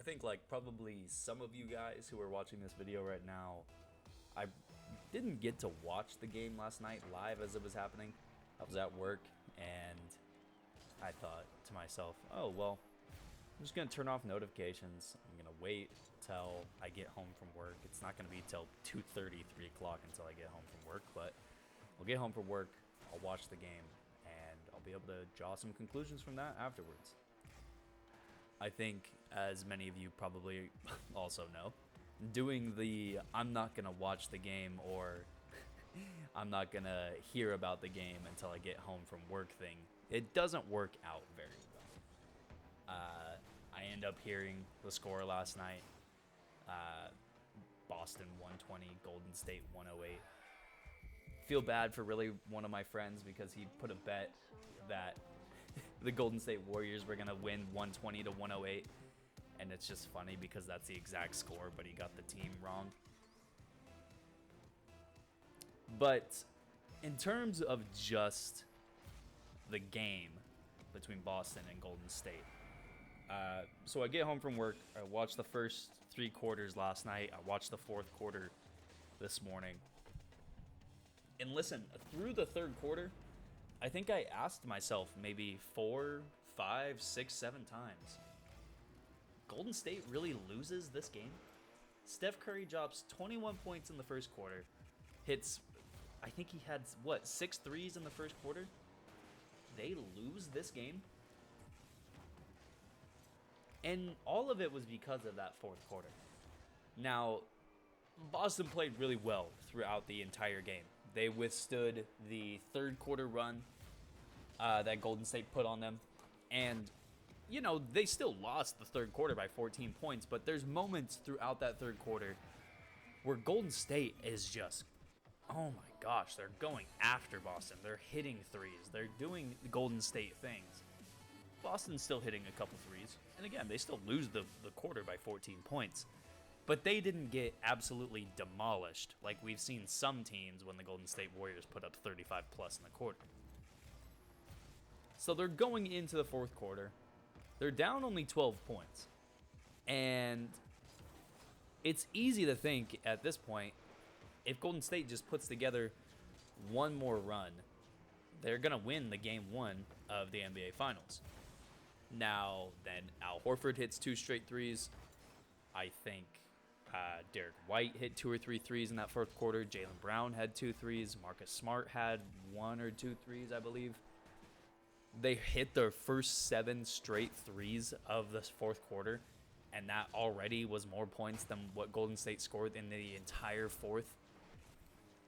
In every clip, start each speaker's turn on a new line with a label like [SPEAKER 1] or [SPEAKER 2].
[SPEAKER 1] I think like probably some of you guys who are watching this video right now, I didn't get to watch the game last night live as it was happening. I was at work and I thought to myself, oh, well, I'm just going to turn off notifications. I'm going to wait till I get home from work. It's not going to be till 2:30, 3 o'clock until I get home from work, but I'll get home from work, I'll watch the game, and I'll be able to draw some conclusions from that afterwards. I think, as many of you probably also know, doing the I'm not going to watch the game or I'm not going to hear about the game until I get home from work thing, it doesn't work out very well. I end up hearing the score last night. Boston 120, Golden State 108. Feel bad for really one of my friends because he put a bet that the Golden State Warriors were going to win 120 to 108. And it's just funny because that's the exact score, but he got the team wrong. But in terms of just the game between Boston and Golden State, so I get home from work, I watched the first 3 quarters last night, I watched the 4th quarter this morning. And listen, through the 3rd quarter, I think I asked myself maybe 4, 5, 6, 7 times, Golden State really loses this game? Steph Curry drops 21 points in the first quarter, hits, I think he had, 6 threes in the first quarter? They lose this game? And all of it was because of that 4th quarter. Now, Boston played really well throughout the entire game. They withstood the 3rd quarter run that Golden State put on them. And, you know, they still lost the 3rd quarter by 14 points, but there's moments throughout that 3rd quarter where Golden State is just, oh my gosh, they're going after Boston. They're hitting threes. They're doing Golden State things. Boston's still hitting a couple threes. And again, they still lose the quarter by 14 points. But they didn't get absolutely demolished like we've seen some teams when the Golden State Warriors put up 35 plus in the quarter. So they're going into the 4th quarter. They're down only 12 points. And it's easy to think at this point, if Golden State just puts together one more run, they're going to win the game 1 of the NBA Finals. Now, then Al Horford hits 2 straight threes. I think Derek White hit 2 or 3 threes in that 4th quarter. Jaylen Brown had 2 threes. Marcus Smart had 1 or 2 threes, I believe. They hit their first 7 straight threes of this 4th quarter, and that already was more points than what Golden State scored in the entire 4th.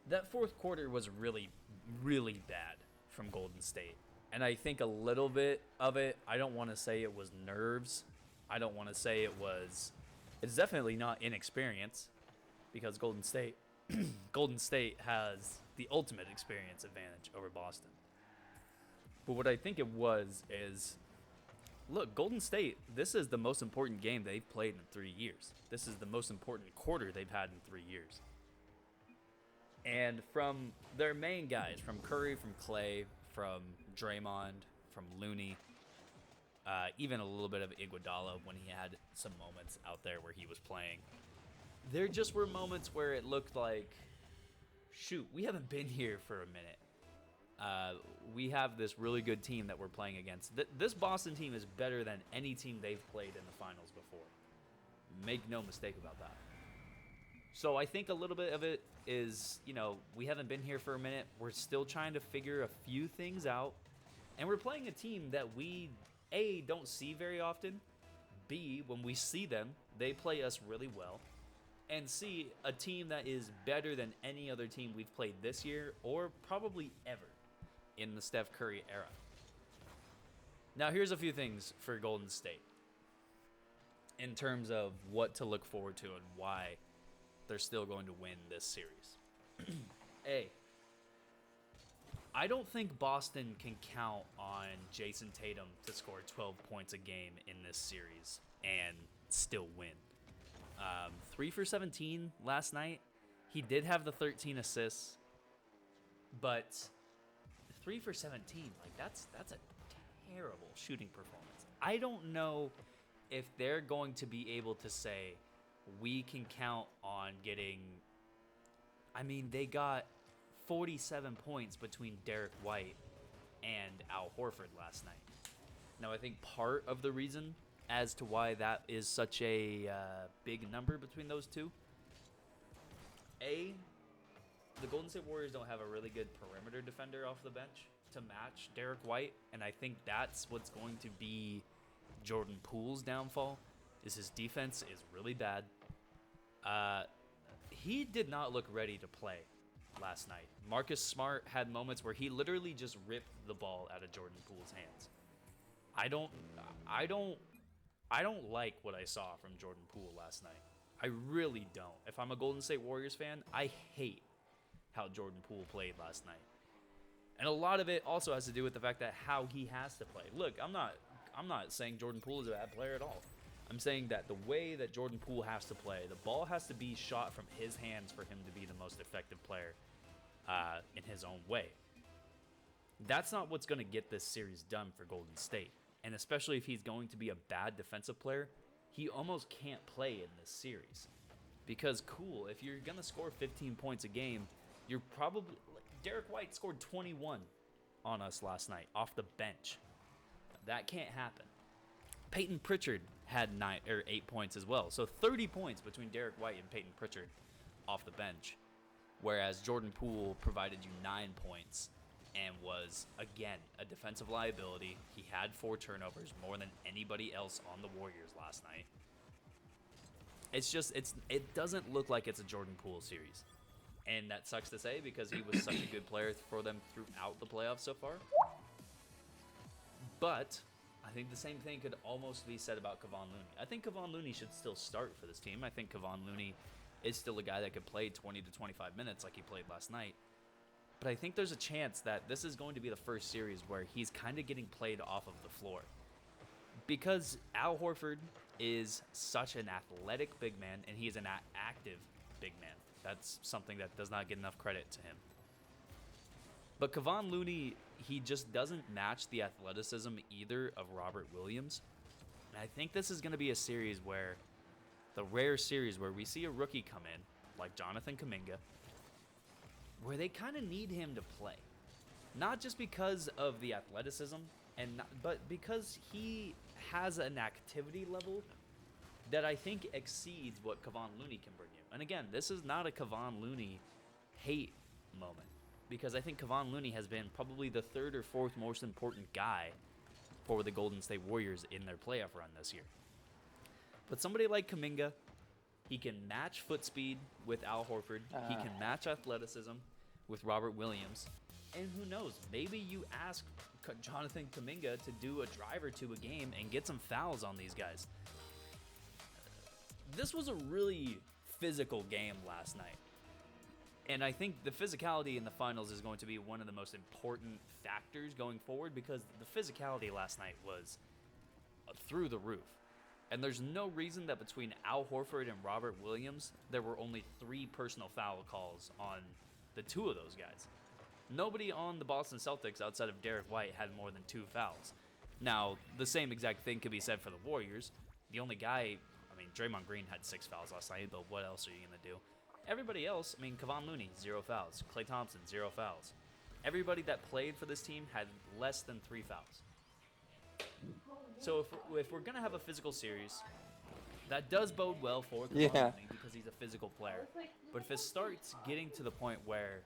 [SPEAKER 1] That 4th quarter was really, really bad from Golden State. And I think a little bit of it, I don't want to say it was nerves. I don't want to say it's definitely not inexperience, because Golden State has the ultimate experience advantage over Boston. But what I think it was is, look, Golden State, this is the most important game they've played in 3 years. This is the most important quarter they've had in 3 years. And from their main guys, from Curry, from Clay, from Draymond, from Looney, even a little bit of Iguodala when he had some moments out there where he was playing, there just were moments where it looked like, shoot, we haven't been here for a minute. We have this really good team that we're playing against. This Boston team is better than any team they've played in the finals before. Make no mistake about that. So I think a little bit of it is, you know, we haven't been here for a minute. We're still trying to figure a few things out. And we're playing a team that we, A, don't see very often. B, when we see them, they play us really well. And C, a team that is better than any other team we've played this year or probably ever in the Steph Curry era. Now, here's a few things for Golden State in terms of what to look forward to and why they're still going to win this series. A, I don't think Boston can count on Jason Tatum to score 12 points a game in this series and still win. 3 for 17 last night. He did have the 13 assists, but 3 for 17, like that's a terrible shooting performance. I don't know if they're going to be able to say, we can count on getting, I mean, they got 47 points between Derek White and Al Horford last night. Now, I think part of the reason as to why that is such a big number between those two, the Golden State Warriors don't have a really good perimeter defender off the bench to match Derek White, and I think that's what's going to be Jordan Poole's downfall, is his defense is really bad. He did not look ready to play last night. Marcus Smart had moments where he literally just ripped the ball out of Jordan Poole's hands. I don't like what I saw from Jordan Poole last night. I really don't. If I'm a Golden State Warriors fan, I hate how Jordan Poole played last night. And a lot of it also has to do with the fact that how he has to play. Look, I'm not saying Jordan Poole is a bad player at all. I'm saying that the way that Jordan Poole has to play, the ball has to be shot from his hands for him to be the most effective player in his own way. That's not what's going to get this series done for Golden State. And especially if he's going to be a bad defensive player, he almost can't play in this series. Because, cool, if you're going to score 15 points a game, you're probably... Derek White scored 21 on us last night off the bench. That can't happen. Peyton Pritchard had 8 points as well. So 30 points between Derek White and Peyton Pritchard off the bench. Whereas Jordan Poole provided you 9 points and was, again, a defensive liability. He had 4 turnovers, more than anybody else on the Warriors last night. It doesn't look like it's a Jordan Poole series. And that sucks to say because he was such a good player for them throughout the playoffs so far. But I think the same thing could almost be said about Kevon Looney. I think Kevon Looney should still start for this team. I think Kevon Looney is still a guy that could play 20 to 25 minutes like he played last night. But I think there's a chance that this is going to be the first series where he's kind of getting played off of the floor. Because Al Horford is such an athletic big man, and he is an active big man. That's something that does not get enough credit to him. But Kevon Looney, he just doesn't match the athleticism either of Robert Williams. And I think this is going to be a series where, the rare series where we see a rookie come in, like Jonathan Kuminga, where they kind of need him to play. Not just because of the athleticism, but because he has an activity level that I think exceeds what Kevon Looney can bring you. And again, this is not a Kevon Looney hate moment, because I think Kevon Looney has been probably the third or fourth most important guy for the Golden State Warriors in their playoff run this year. But somebody like Kuminga, he can match foot speed with Al Horford. He can match athleticism with Robert Williams. And who knows, maybe you ask Jonathan Kuminga to do a drive or two a game and get some fouls on these guys. This was a really physical game last night. And I think the physicality in the finals is going to be one of the most important factors going forward, because the physicality last night was through the roof. And there's no reason that between Al Horford and Robert Williams, there were only 3 personal foul calls on the 2 of those guys. Nobody on the Boston Celtics outside of Derek White had more than 2 fouls. Now, the same exact thing could be said for the Warriors. The only guy, I mean, Draymond Green had 6 fouls last night, but what else are you going to do? Everybody else, I mean, Kevon Looney, 0 fouls. Klay Thompson, 0 fouls. Everybody that played for this team had less than 3 fouls. So if we're going to have a physical series, that does bode well for Kevon Looney because he's a physical player. But if it starts getting to the point where,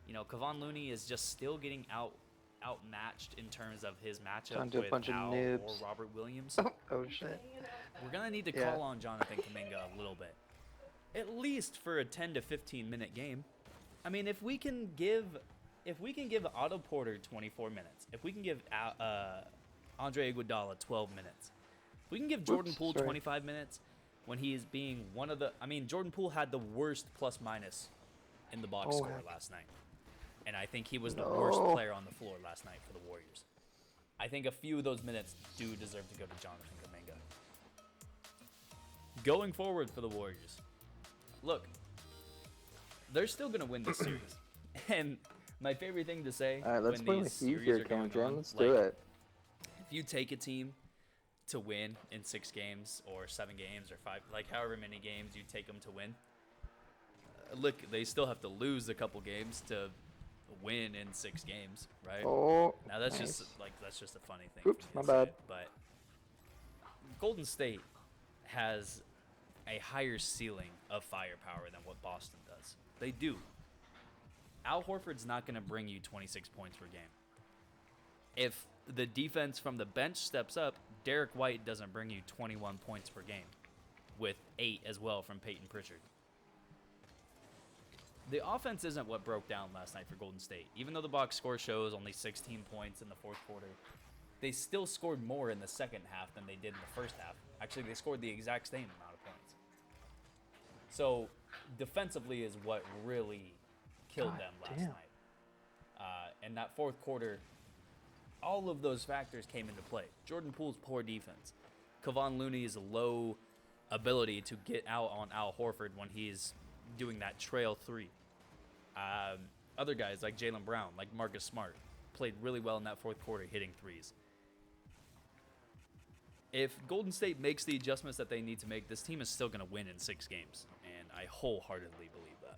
[SPEAKER 1] you know, Kevon Looney is just still getting outmatched in terms of his matchup with Al or Robert Williams,
[SPEAKER 2] oh shit,
[SPEAKER 1] we're going to need to call on Jonathan Kuminga a little bit. At least for a 10 to 15 minute game. I mean, if we can give Otto Porter 24 minutes, if we can give Andre Iguodala 12 minutes, if we can give Jordan Poole 25 minutes when he is being one of the... I mean, Jordan Poole had the worst plus-minus in the box score last night. And I think he was the worst player on the floor last night for the Warriors. I think a few of those minutes do deserve to go to Jonathan Kuminga. Going forward for the Warriors, look, they're still going to win this series. And my favorite thing to say
[SPEAKER 2] let's
[SPEAKER 1] when these series are going on,
[SPEAKER 2] Let's do it.
[SPEAKER 1] if you take a team to win in 6 games or 7 games or 5, like however many games you take them to win. Look, they still have to lose a couple games to win in 6 games, right?
[SPEAKER 2] Oh,
[SPEAKER 1] Now that's
[SPEAKER 2] nice.
[SPEAKER 1] that's just a funny thing.
[SPEAKER 2] Oops,
[SPEAKER 1] for me
[SPEAKER 2] my
[SPEAKER 1] to
[SPEAKER 2] bad.
[SPEAKER 1] say, but Golden State has a higher ceiling of firepower than what Boston does. They do. Al Horford's not going to bring you 26 points per game. If the defense from the bench steps up, Derek White doesn't bring you 21 points per game, with 8 as well from Peyton Pritchard. The offense isn't what broke down last night for Golden State. Even though the box score shows only 16 points in the fourth quarter, they still scored more in the second half than they did in the first half. Actually, they scored the exact same amount of points. So, defensively is what really killed
[SPEAKER 2] God
[SPEAKER 1] them last
[SPEAKER 2] damn.
[SPEAKER 1] night. And that fourth quarter, all of those factors came into play. Jordan Poole's poor defense. Kevon Looney's low ability to get out on Al Horford when he's doing that trail 3. Other guys like Jaylen Brown, like Marcus Smart, played really well in that fourth quarter, hitting 3s. If Golden State makes the adjustments that they need to make, this team is still going to win in 6 games, and I wholeheartedly believe that.